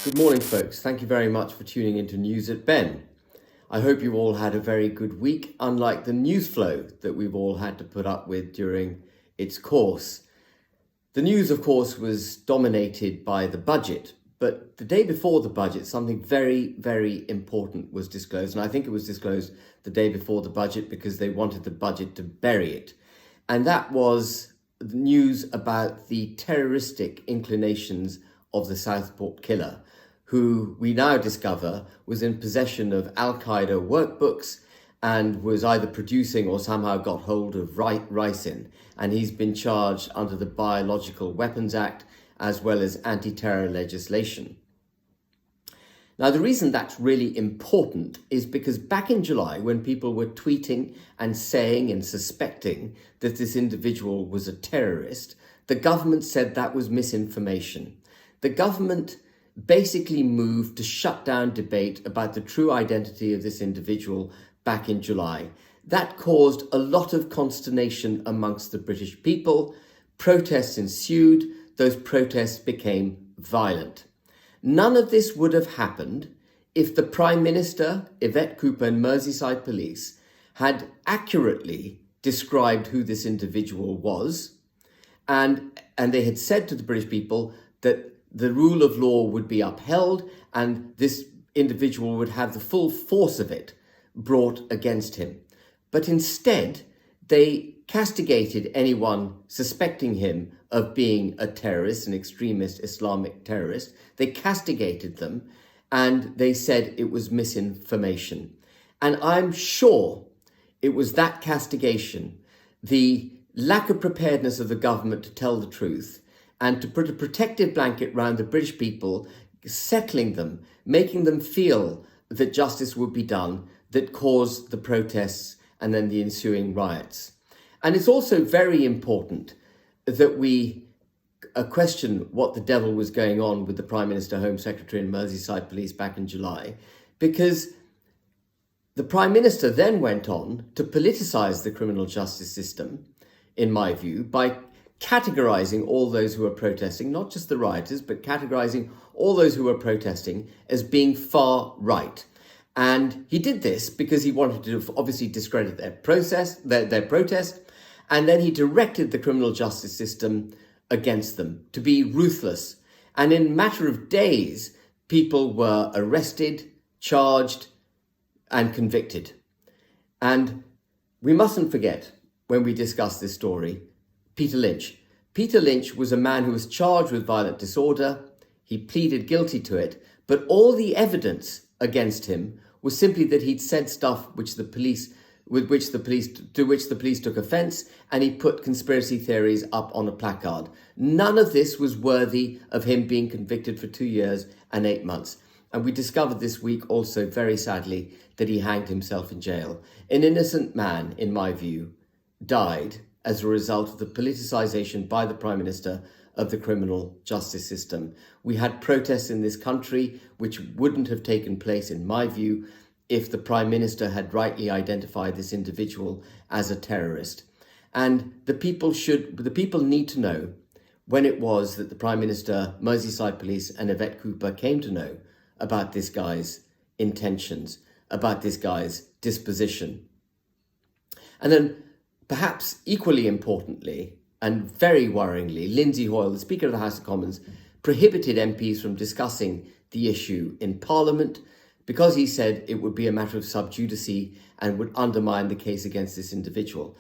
Good morning, folks. Thank you very much for tuning into News at Ben. I hope you all had a very good week, unlike the news flow that we've all had to put up with during its course. The news, of course, was dominated by the budget, but the day before the budget, something very, very important was disclosed. And I think it was disclosed the day before the budget because they wanted the budget to bury it. And that was the news about the terroristic inclinations of the Southport killer, who we now discover was in possession of al-Qaeda workbooks and was either producing or somehow got hold of ricin. And he's been charged under the Biological Weapons Act as well as anti-terror legislation. Now, the reason that's really important is because back in July, when people were tweeting and saying and suspecting that this individual was a terrorist, the government said that was misinformation. The government basically moved to shut down debate about the true identity of this individual back in July. That caused a lot of consternation amongst the British people. Protests ensued. Those protests became violent. None of this would have happened if the Prime Minister, Yvette Cooper, and Merseyside Police had accurately described who this individual was, and they had said to the British people that the rule of law would be upheld and this individual would have the full force of it brought against him. But instead, they castigated anyone suspecting him of being a terrorist, an extremist Islamic terrorist. They castigated them and they said it was misinformation. And I'm sure it was that castigation, the lack of preparedness of the government to tell the truth, and to put a protective blanket around the British people, settling them, making them feel that justice would be done, that caused the protests and then the ensuing riots. And it's also very important that we question what the devil was going on with the Prime Minister, Home Secretary and Merseyside Police back in July, because the Prime Minister then went on to politicise the criminal justice system, in my view, by categorising all those who were protesting, not just the rioters, but categorising all those who were protesting as being far right. And he did this because he wanted to obviously discredit their protest, and then he directed the criminal justice system against them to be ruthless. And in a matter of days, people were arrested, charged, and convicted. And we mustn't forget, when we discuss this story, Peter Lynch. Peter Lynch was a man who was charged with violent disorder. He pleaded guilty to it, but all the evidence against him was simply that he'd said stuff to which the police took offence, and he put conspiracy theories up on a placard. None of this was worthy of him being convicted for 2 years and 8 months. And we discovered this week also, very sadly, that he hanged himself in jail. An innocent man, in my view, died as a result of the politicisation by the Prime Minister of the criminal justice system. We had protests in this country which wouldn't have taken place, in my view, if the Prime Minister had rightly identified this individual as a terrorist. And the people need to know when it was that the Prime Minister, Merseyside Police and Yvette Cooper came to know about this guy's intentions, about this guy's disposition. And then, perhaps equally importantly, and very worryingly, Lindsay Hoyle, the Speaker of the House of Commons, prohibited MPs from discussing the issue in Parliament because he said it would be a matter of sub judice and would undermine the case against this individual.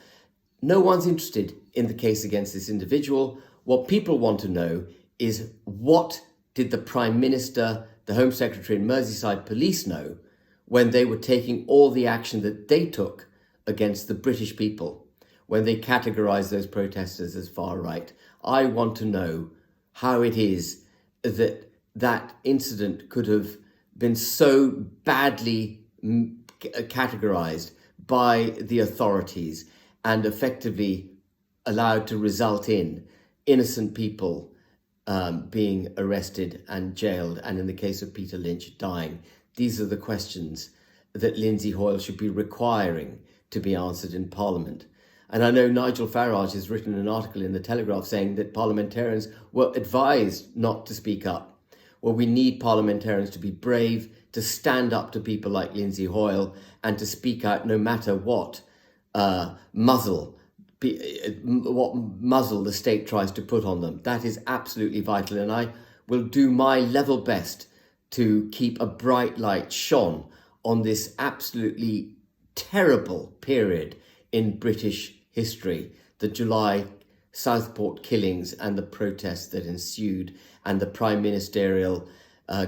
No one's interested in the case against this individual. What people want to know is, what did the Prime Minister, the Home Secretary and Merseyside Police know when they were taking all the action that they took against the British people, when they categorised those protesters as far right? I want to know how it is that that incident could have been so badly categorised by the authorities and effectively allowed to result in innocent people being arrested and jailed, and in the case of Peter Lynch, dying. These are the questions that Lindsay Hoyle should be requiring to be answered in Parliament. And I know Nigel Farage has written an article in the Telegraph saying that parliamentarians were advised not to speak up. Well, we need parliamentarians to be brave, to stand up to people like Lindsay Hoyle and to speak out no matter what muzzle the state tries to put on them. That is absolutely vital, and I will do my level best to keep a bright light shone on this absolutely terrible period in British history, the July Southport killings and the protests that ensued and the prime ministerial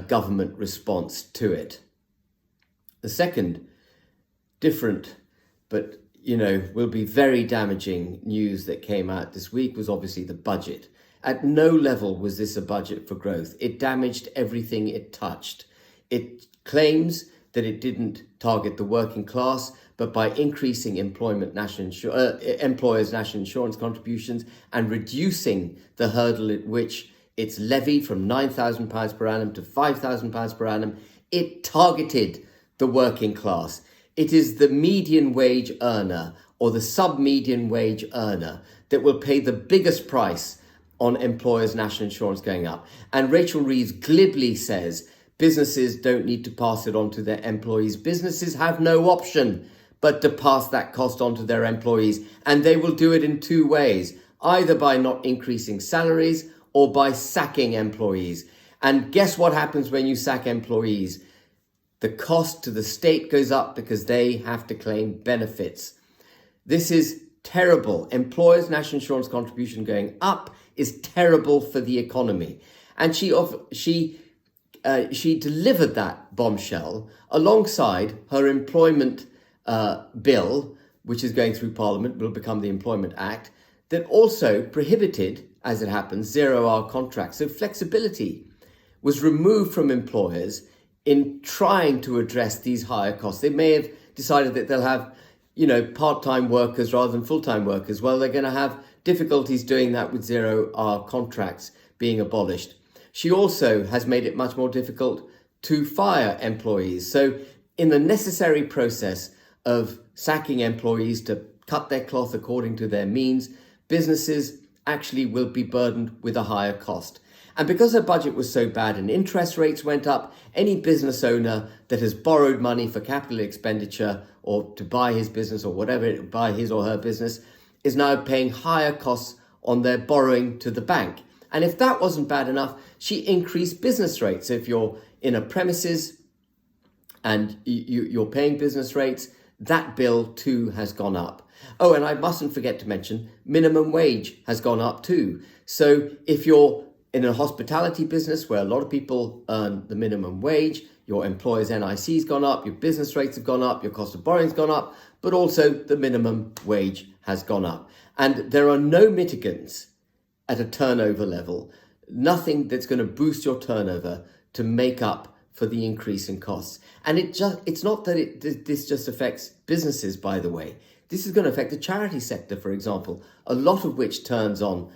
government response to it. The second different but will be very damaging news that came out this week was obviously the budget. At no level was this a budget for growth. It damaged everything it touched. It claims that it didn't target the working class, but by increasing employers' national insurance contributions and reducing the hurdle at which it's levied from £9,000 per annum to £5,000 per annum, it targeted the working class. It is the median wage earner or the sub-median wage earner that will pay the biggest price on employers' national insurance going up. And Rachel Reeves glibly says businesses don't need to pass it on to their employees. Businesses have no option but to pass that cost on to their employees. And they will do it in two ways, either by not increasing salaries or by sacking employees. And guess what happens when you sack employees? The cost to the state goes up because they have to claim benefits. This is terrible. Employers' national insurance contribution going up is terrible for the economy. And she delivered that bombshell alongside her employment bill, which is going through Parliament, will become the Employment Act, that also prohibited, as it happens, zero-hour contracts. So flexibility was removed from employers in trying to address these higher costs. They may have decided that they'll have, part-time workers rather than full-time workers. Well, they're going to have difficulties doing that with zero-hour contracts being abolished. She also has made it much more difficult to fire employees. So in the necessary process of sacking employees to cut their cloth according to their means, businesses actually will be burdened with a higher cost. And because her budget was so bad and interest rates went up, any business owner that has borrowed money for capital expenditure or to buy his business or whatever, buy his or her business, is now paying higher costs on their borrowing to the bank. And if that wasn't bad enough, she increased business rates. If you're in a premises and you're paying business rates, that bill too has gone up. Oh, and I mustn't forget to mention, minimum wage has gone up too. So if you're in a hospitality business where a lot of people earn the minimum wage, your employer's NIC's gone up, your business rates have gone up, your cost of borrowing's gone up, but also the minimum wage has gone up. And there are no mitigants at a turnover level, nothing that's going to boost your turnover to make up for the increase in costs. And it's not that this just affects businesses, by the way. This is going to affect the charity sector, for example, a lot of which turns on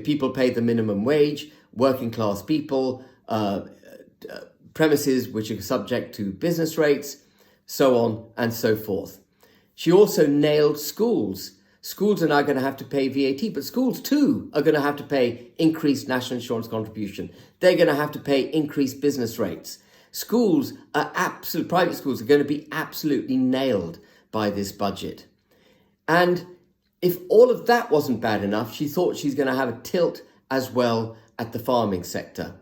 people pay the minimum wage, working class people, premises which are subject to business rates, so on and so forth. She also nailed schools. Schools are now going to have to pay VAT, but schools too are going to have to pay increased national insurance contribution. They're going to have to pay increased business rates. Private schools are going to be absolutely nailed by this budget. And if all of that wasn't bad enough, she thought she's going to have a tilt as well at the farming sector.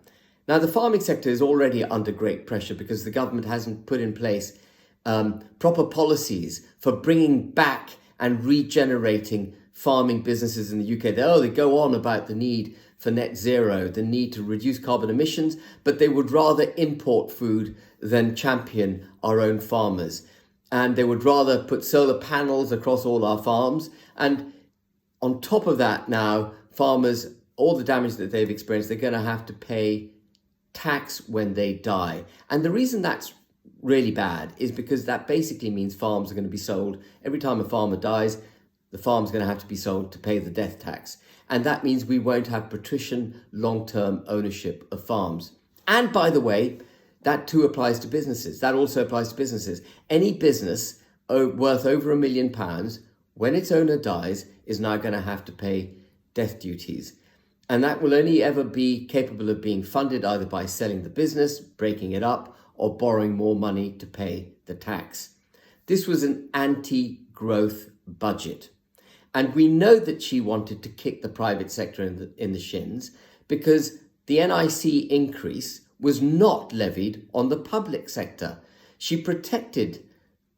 Now, the farming sector is already under great pressure because the government hasn't put in place proper policies for bringing back and regenerating farming businesses in the UK. They go on about the need for net zero, the need to reduce carbon emissions, but they would rather import food than champion our own farmers. And they would rather put solar panels across all our farms. And on top of that now, farmers, all the damage that they've experienced, they're going to have to pay tax when they die. And the reason that's really bad is because that basically means farms are going to be sold. Every time a farmer dies, the farm's going to have to be sold to pay the death tax. And that means we won't have patrician long-term ownership of farms. And by the way, that too applies to businesses. That also applies to businesses. Any business worth over £1 million, when its owner dies, is now going to have to pay death duties. And that will only ever be capable of being funded either by selling the business, breaking it up, or borrowing more money to pay the tax. This was an anti-growth budget. And we know that she wanted to kick the private sector in the shins because the NIC increase was not levied on the public sector. She protected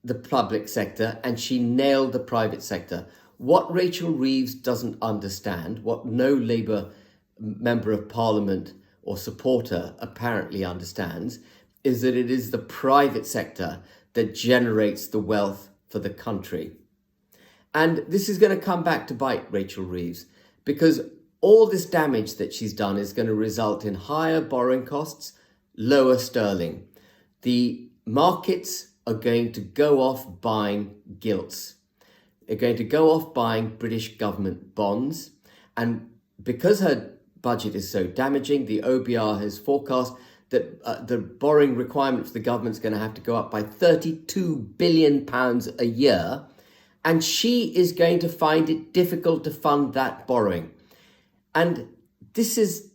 the public sector and she nailed the private sector. What Rachel Reeves doesn't understand, what no Labour member of Parliament or supporter apparently understands, is that it is the private sector that generates the wealth for the country. And this is going to come back to bite Rachel Reeves because all this damage that she's done is going to result in higher borrowing costs, lower sterling. The markets are going to go off buying gilts. They're going to go off buying British government bonds. And because her budget is so damaging, the OBR has forecast that the borrowing requirement for the government is going to have to go up by £32 billion a year. And she is going to find it difficult to fund that borrowing. And this is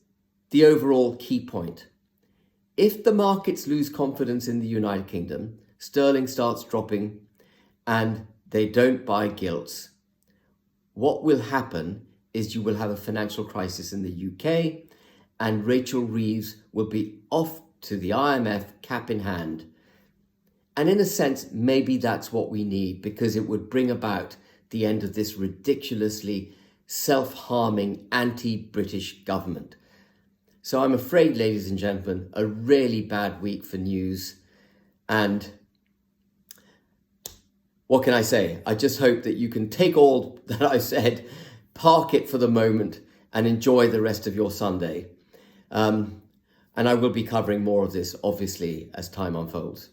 the overall key point. If the markets lose confidence in the United Kingdom, sterling starts dropping and they don't buy gilts, what will happen is you will have a financial crisis in the UK and Rachel Reeves will be off to the IMF cap in hand. And in a sense, maybe that's what we need because it would bring about the end of this ridiculously self-harming anti-British government. So I'm afraid, ladies and gentlemen, a really bad week for news. And what can I say? I just hope that you can take all that I said, park it for the moment and enjoy the rest of your Sunday. And I will be covering more of this, obviously, as time unfolds.